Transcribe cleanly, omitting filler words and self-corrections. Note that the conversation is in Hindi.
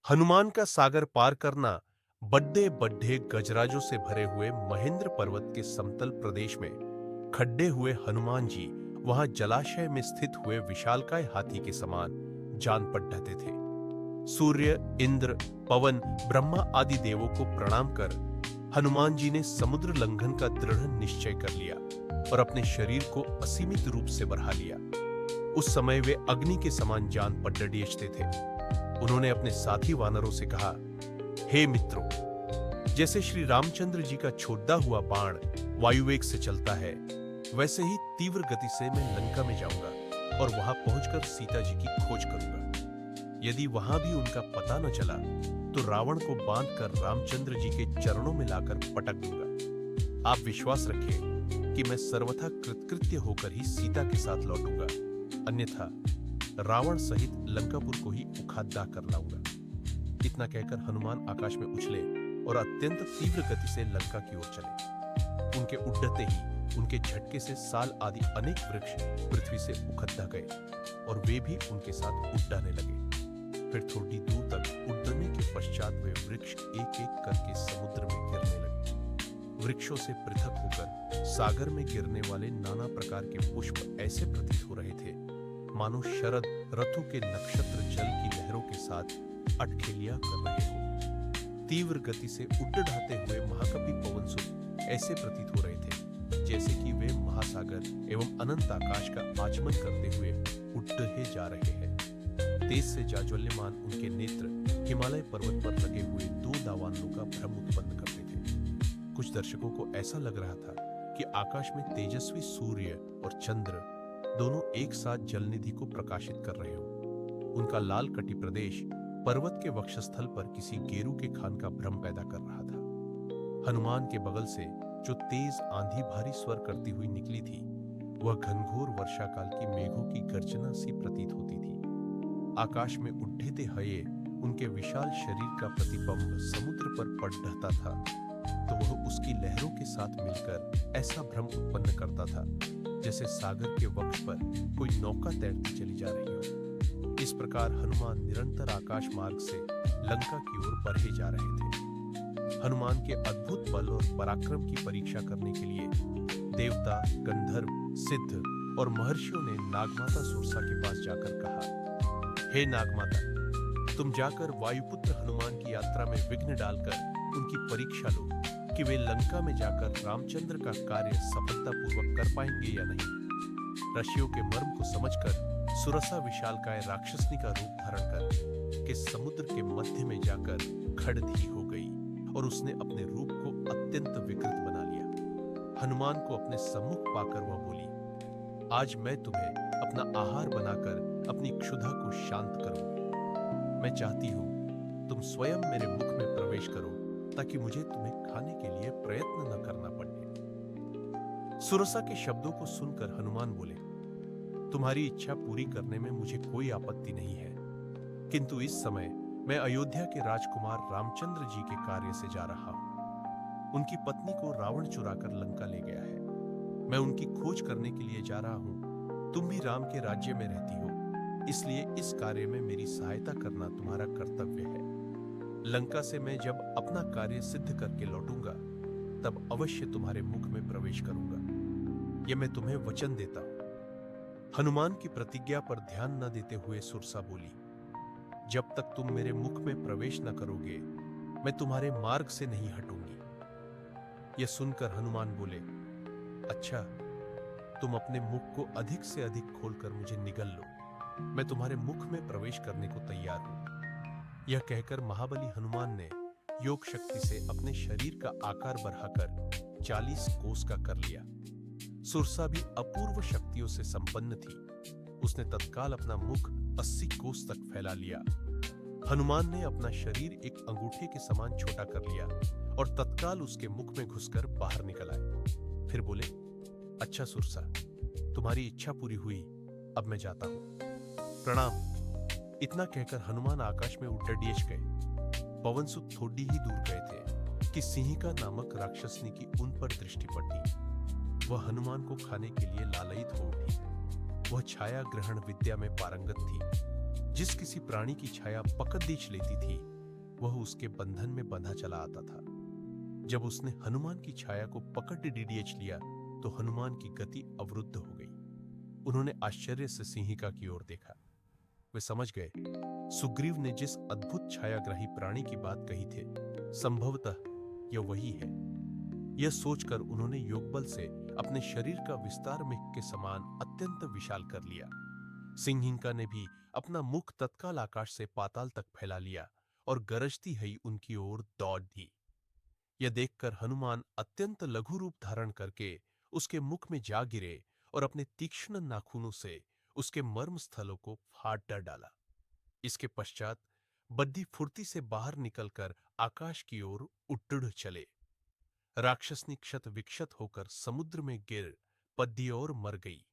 हनुमान का सागर पार करना बड्डे बड्डे गजराजों से भरे हुए महेंद्र पर्वत के समतल प्रदेश में खड्डे हुए हनुमान जी वहां जलाशय में स्थित हुए विशालकाय हाथी के समान जान पटते थे। सूर्य, इंद्र, पवन, ब्रह्मा आदि देवों को प्रणाम कर हनुमान जी ने समुद्र लंघन का दृढ़ निश्चय कर लिया और अपने शरीर को असीमित रूप से बढ़ा लिया। उस समय वे अग्नि के समान जान पटते थे। उन्होंने अपने साथी वानरों से कहा, हे मित्रों, जैसे श्री रामचंद्र जी का छोड़ा हुआ बाण वायुवेग से चलता है, वैसे ही तीव्र गति से मैं लंका में जाऊंगा और वहां पहुंचकर सीता जी की खोज करूंगा। यदि वहां भी उनका पता न चला तो रावण को बांधकर रामचंद्र जी के चरणों में लाकर पटक दूंगा। आप विश्वास रखिए कि मैं सर्वथा कृतकृत्य होकर ही सीता के साथ लौटूंगा, अन्यथा रावण सहित लंकापुर को ही उखाड़ा कर लाऊंगा। इतना कहकर हनुमान आकाश में उछले और अत्यंत तीव्र गति से लंका की ओर चले। उनके उड़ते ही उनके झटके से साल आदि अनेक वृक्ष पृथ्वी से उखड़ गए और वे भी उनके साथ उड़ने लगे। फिर थोड़ी दूर तक उड़ने के पश्चात वे वृक्ष एक एक करके समुद्र में गिरने लगे। वृक्षों से पृथक होकर सागर में गिरने वाले नाना प्रकार के पुष्प ऐसे प्रतीत हो रहे थे मानो शरद ऋतु के नक्षत्र जल की लहरों के साथ अटखेलियां कर रहे हो। तीव्र गति से उड़ाते हुए महाकवि पवन सुत ऐसे प्रतीत हो रहे थे जैसे कि वे महासागर एवं अनंत आकाश का आचमन करते हुए उड़े जा रहे हैं। तेज से जाज्वल्यमान उनके नेत्र हिमालय पर्वत पर लगे हुए दो दावानलों का भ्रम उत्पन्न करते थे। कुछ दर्शकों को ऐसा लग रहा था कि आकाश में तेजस्वी सूर्य और चंद्र दोनों एक साथ जलनिधि को प्रकाशित कर रहे हो। उनका लाल कटी प्रदेश पर्वत के वक्षस्थल पर किसी गेरू के खान का भ्रम पैदा कर रहा था। हनुमान के बगल से जो तेज आंधी भारी स्वर करती हुई निकली थी, वह घनघोर वर्षा काल की मेघों की गर्जना सी प्रतीत होती थी। आकाश में उड़ते हये उनके विशाल शरीर का प्रतिबिंब समुद्र पर पड़ रहता था तो वह उसकी लहरों के साथ मिलकर ऐसा भ्रम उत्पन्न करता था जैसे सागर के वक्ष पर कोई नौका तैरती चली जा रही हो। इस प्रकार हनुमान निरंतर आकाश मार्ग से लंका की ओर बढ़े जा रहे थे। हनुमान के अद्भुत बल और पराक्रम की परीक्षा करने के लिए देवता, गंधर्व, सिद्ध और महर्षियों ने नागमाता सुरसा के पास जाकर कहा, हे नागमाता, तुम जाकर वायुपुत्र हनुमान की यात्रा में विघ्न डालकर उनकी परीक्षा लो कि वे लंका में जाकर रामचंद्र का कार्य सफलतापूर्वक कर पाएंगे या नहीं। ऋषियों के मर्म को समझकर सुरसा विशालकाय राक्षसनी का रूप धारण कर के समुद्र के मध्य में जाकर खड़धी हो गई और उसने अपने रूप को अत्यंत विकृत बना लिया। हनुमान को अपने सम्मुख पाकर वह बोली, आज मैं तुम्हें अपना आहार बनाकर अपनी क्षुधा को शांत करूंगी। मैं चाहती हूं तुम स्वयं मेरे मुख में प्रवेश करो ताकि मुझे तुम्हें खाने के लिए प्रयत्न न करना पड़े। सुरसा के शब्दों को सुनकर हनुमान बोले, तुम्हारी इच्छा पूरी करने में मुझे कोई आपत्ति नहीं है, किंतु इस समय मैं अयोध्या के राजकुमार रामचंद्र जी के कार्य से जा रहा हूं। उनकी पत्नी को रावण चुराकर लंका ले गया है। मैं उनकी खोज करने के लिए जा रहा हूं। तुम भी राम के राज्य में रहती हो, इसलिए इस कार्य में मेरी सहायता करना तुम्हारा कर्तव्य है। लंका से मैं जब अपना कार्य सिद्ध करके लौटूंगा तब अवश्य तुम्हारे मुख में प्रवेश करूंगा। यह मैं तुम्हें वचन देता हूं। हनुमान की प्रतिज्ञा पर ध्यान न देते हुए सुरसा बोली, जब तक तुम मेरे मुख में प्रवेश न करोगे मैं तुम्हारे मार्ग से नहीं हटूंगी। यह सुनकर हनुमान बोले, अच्छा, तुम अपने मुख को अधिक से अधिक खोलकर मुझे निगल लो, मैं तुम्हारे मुख में प्रवेश करने को तैयार हूं। यह कहकर महाबली हनुमान ने योग शक्ति से अपने शरीर का आकार बढ़ाकर 40 कोस का कर लिया। सुरसा भी अपूर्व शक्तियों से संपन्न थी। उसने तत्काल अपना मुख 80 कोस तक फैला लिया। हनुमान ने अपना शरीर एक अंगूठे के समान छोटा कर लिया और तत्काल उसके मुख में घुसकर बाहर निकल आए। फिर बोले, अच्छा सुरसा, तुम्हारी इच्छा पूरी हुई, अब मैं जाता हूं। प्रणाम। इतना कहकर हनुमान आकाश में उड़ गए। पवन सुत थोड़ी ही दूर गए थे कि सिंहिका नामक राक्षसनी की उन पर दृष्टि पड़ी। वह हनुमान को खाने के लिए लालयित हो उठी। वह छाया ग्रहण विद्या में पारंगत थी। जिस किसी प्राणी की छाया पकड़ खींच लेती थी वह उसके बंधन में बंधा चला आता था। जब उसने हनुमान की छाया को पकड़ डीडीएच लिया तो हनुमान की गति अवरुद्ध हो गई। उन्होंने आश्चर्य से सिंहिका की ओर देखा। वे समझ गए सुग्रीव ने जिस अद्भुत छायाग्राही प्राणी की बात कही थी संभवतः यह वही है। यह सोचकर उन्होंने योगबल से अपने शरीर का विस्तार मेघ के समान अत्यंत विशाल कर लिया। सिंहिका ने भी अपना मुख तत्काल आकाश से पाताल तक फैला लिया और गरजती हुई उनकी ओर दौड़ दी। यह देखकर हनुमान अत्यंत लघु रूप धारण करके उसके मुख में जा गिरे और अपने तीक्ष्ण नाखूनों से उसके मर्म स्थलों को फाड़ डर डाला। इसके पश्चात बद्दी फुर्ती से बाहर निकलकर आकाश की ओर उड्ड चले। राक्षसनी क्षत विक्षत होकर समुद्र में गिर पद्दी और मर गई।